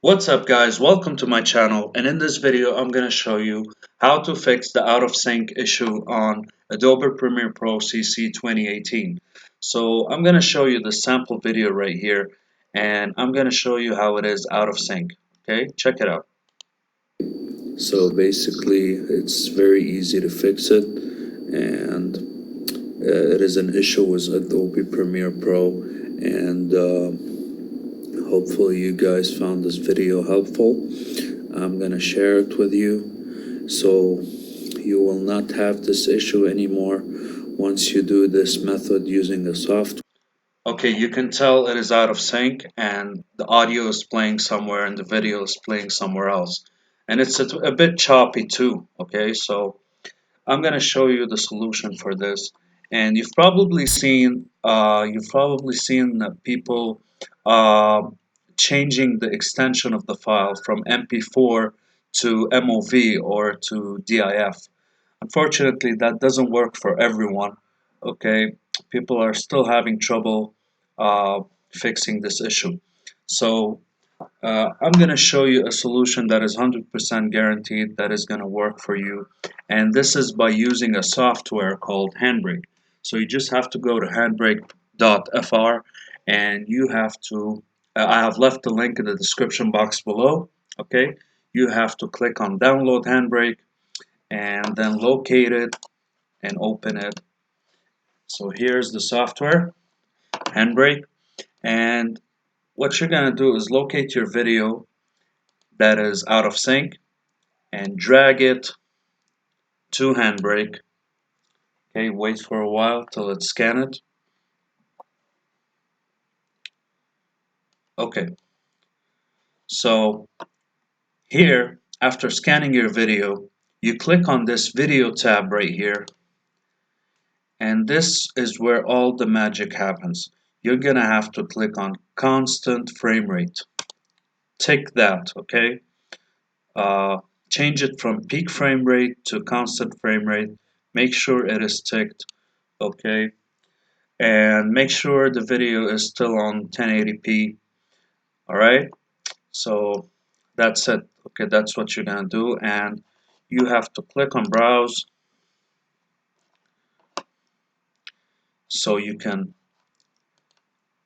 What's up guys, welcome to my channel, and in this video I'm going to show you how to fix the out of sync issue on Adobe Premiere Pro CC 2018. So I'm going to show you the sample video right here, and I'm going to show you how it is out of sync. Okay, check it out. So basically, it's very easy to fix it, and it is an issue with Adobe Premiere Pro, and hopefully you guys found this video helpful. I'm gonna share it with you, so you will not have this issue anymore once you do this method using the software. Okay, you can tell it is out of sync and the audio is playing somewhere and the video is playing somewhere else. And it's a bit choppy too, okay? So I'm going to show you the solution for this. And you've probably seen people uh, changing the extension of the file from MP4 to MOV or to DIF. Unfortunately, that doesn't work for everyone. Okay, people are still having trouble uh, fixing this issue. So I'm going to show you a solution that is 100% guaranteed that is going to work for you. And this is by using a software called Handbrake. So you just have to go to handbrake.fr and you have to, I have left the link in the description box below. Okay, you have to click on download Handbrake and then locate it and open it. So here's the software, Handbrake. And what you're going to do is locate your video that is out of sync and drag it to Handbrake. Okay, wait for a while till it scan it. Okay, so here, after scanning your video, you click on this video tab right here, and this is where all the magic happens. You're gonna have to click on constant frame rate. Tick that, okay? Uh, Change it from peak frame rate to constant frame rate. Make sure it is ticked, okay? And make sure the video is still on 1080p. All right, so that's it. Okay, that's what you're gonna do, and you have to click on browse so you can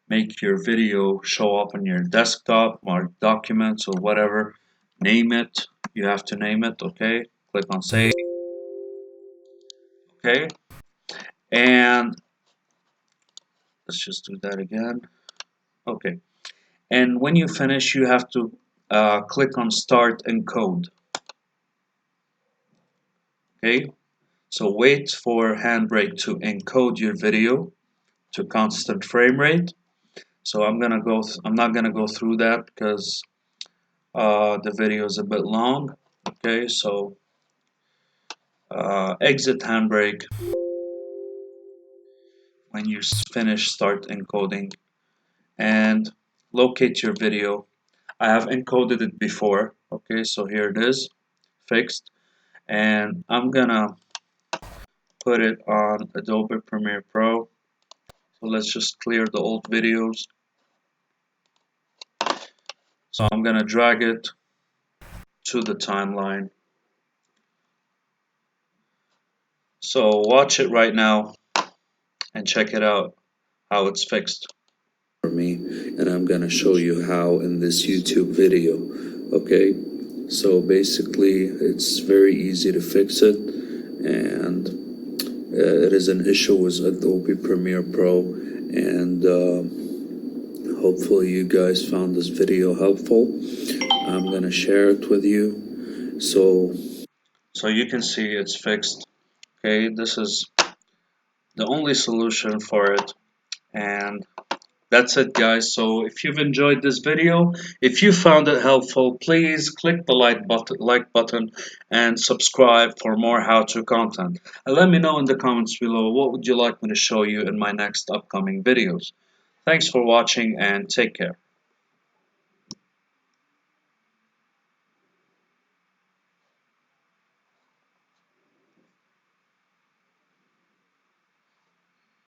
make your video show up on your desktop or documents or whatever. Name it. You have to name it. Okay, click on save. Okay, and let's just do that again. Okay, and when you finish, you have to click on start encode. Okay, so wait for Handbrake to encode your video to constant frame rate. So I'm not gonna go through that because the video is a bit long. Okay, so exit Handbrake when you finish start encoding and locate your video. I have encoded it before. Okay, so here it is, fixed, and I'm gonna put it on Adobe Premiere Pro. So let's just clear the old videos. So I'm gonna drag it to the timeline. So watch it right now and check it out how it's fixed. For me, and I'm gonna show you how in this YouTube video. Okay, so basically it's very easy to fix it, and it is an issue with Adobe Premiere Pro, and hopefully you guys found this video helpful. I'm gonna share it with you. So you can see it's fixed. Okay, this is the only solution for it, and that's it guys. So if you've enjoyed this video, if you found it helpful, please click the like button and subscribe for more how-to content, and let me know in the comments below what would you like me to show you in my next upcoming videos. Thanks for watching and take care.